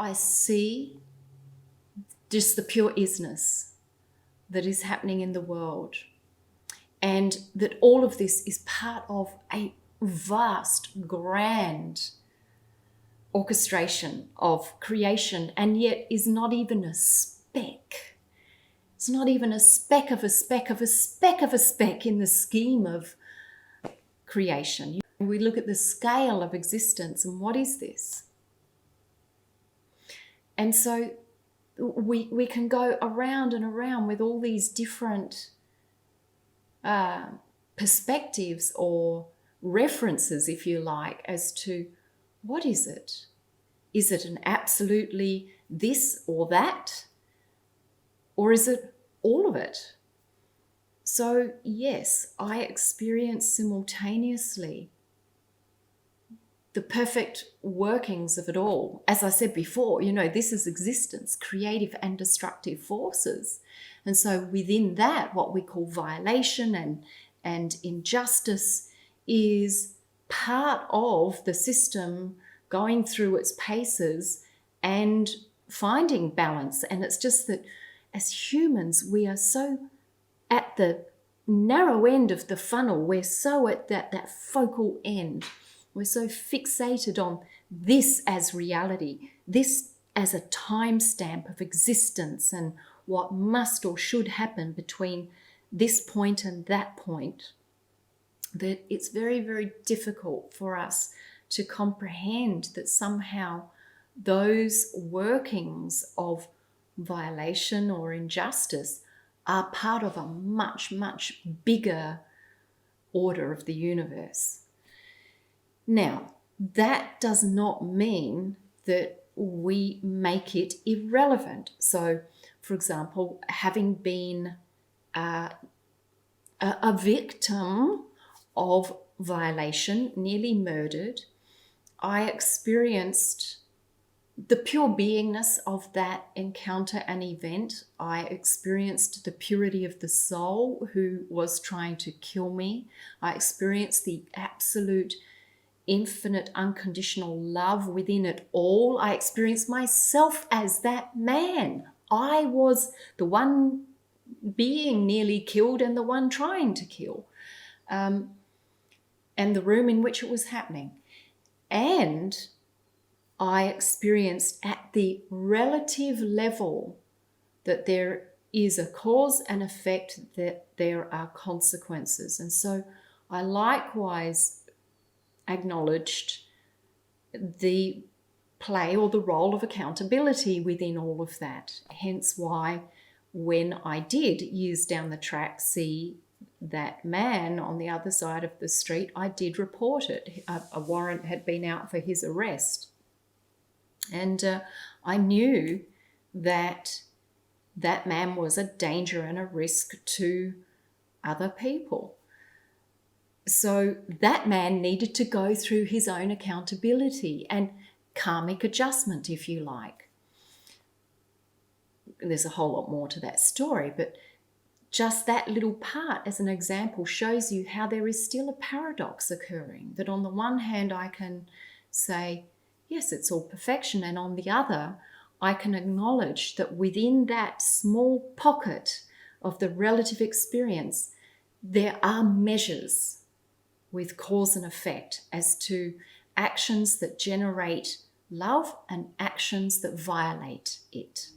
I see just the pure isness that is happening in the world, and that all of this is part of a vast, grand orchestration of creation, and yet is not even a speck. It's not even a speck of a speck of a speck of a speck in the scheme of creation. We look at the scale of existence, and what is this? And so we can go around and around with all these different perspectives or references, if you like, as to what is it? Is it an absolutely this or that? Or is it all of it? So yes, I experience simultaneously the perfect workings of it all. As I said before, this is existence, creative and destructive forces. And so within that, what we call violation and injustice is part of the system going through its paces and finding balance. And it's just that as humans, we are so at the narrow end of the funnel. We're so at that focal end. We're so fixated on this as reality, this as a timestamp of existence and what must or should happen between this point and that point, that it's very, very difficult for us to comprehend that somehow those workings of violation or injustice are part of a much, much bigger order of the universe. Now, that does not mean that we make it irrelevant. So, for example, having been a victim of violation, nearly murdered, I experienced the pure beingness of that encounter and event. I experienced the purity of the soul who was trying to kill me. I experienced the absolute infinite unconditional love within it all. I experienced myself as that man. I was the one being nearly killed and the one trying to kill, and the room in which it was happening. And I experienced at the relative level that there is a cause and effect, that there are consequences. And so I likewise acknowledged the play or the role of accountability within all of that. Hence why when I did years down the track see that man on the other side of the street, I did report it. A warrant had been out for his arrest. And I knew that that man was a danger and a risk to other people. So that man needed to go through his own accountability and karmic adjustment, if you like. There's a whole lot more to that story, but just that little part as an example shows you how there is still a paradox occurring. That on the one hand, I can say, yes, it's all perfection. And on the other, I can acknowledge that within that small pocket of the relative experience, there are measures with cause and effect as to actions that generate love and actions that violate it.